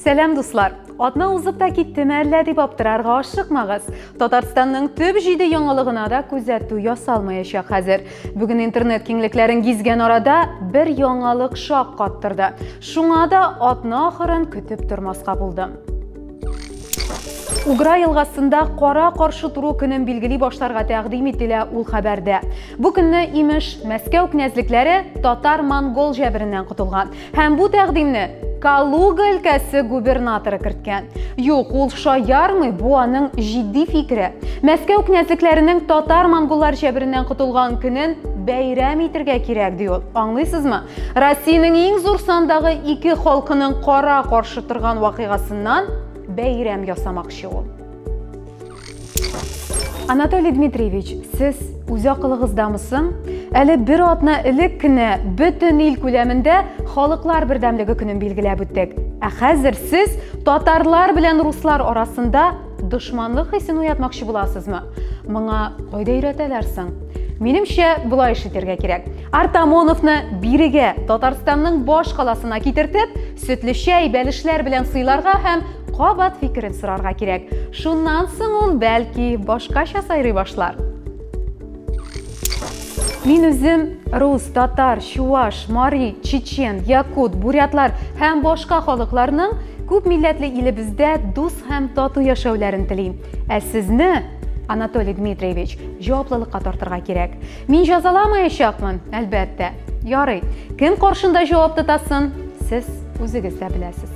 Сәлем дуслар. Атна узып та киттеме әллә дип аптырарга ашыкмагыз. Татарстанның төп җиде яңалыгына да күзәтү ясалмаячак хәзер. Бүген интернет киңлекләрен гизгән арада бер яңалык шак каттырды. Шуңа да атна ахырын көтеп тормаска булдым. Угра елгасында кара каршы туру көнен билгели башларга тәкъдим ителә ул хәбәрдә. Бу көнне имеш Мәскәү князьлекләре татар-монгол җәбереннән котылган. Һәм бу тәкъдимне Калуга өлкәсе губернаторы керткән. Юк, ул шаярмый, бу аның җитди фикере. Мәскәү князьлекләренең татар-монголлар җәбереннән котылган көнен бәйрәм итәргә кирәк ди ул. Аңлыйсызмы? Россиянең иң зур сандагы ике халкының кара каршы торган вакыйгасыннан бәйрәм ясамакчы ул. Анатолий Дмитриевич, сез үз акылыгыздамысың? Әле бер атна элек кенә бөтен ил күләмендә халыклар бердәмлеге көнен билгеләп үттек. Ә хәзер сез татарлар белән руслар арасында дошманлык хисен уятмакчы буласызмы? Моңа кайда өйрәтәләр соң? Минемчә, булай эш итәргә кирәк. Артамоновны бирегә, Татарстанның баш каласына китертеп, сөтле чәй, бәлешләр белән сыйларга һәм кабат фикерен сорарга кирәк. Шуннан соң ул бәлки башкача сайрый башлар. Мин үзем рус, татар, чуваш, мари, чечен, якут, бурятлар һәм башка халыкларның күп милләтле илебездә дус һәм тату яшәүләрен телим. Ә сезне, Анатолий Дмитриевич, җаваплылыкка тартырга кирәк. Мин җәзаламаячакмын, әлбәттә. Ярый, кем каршында җавап тотасын, сез үзегез дә беләсез.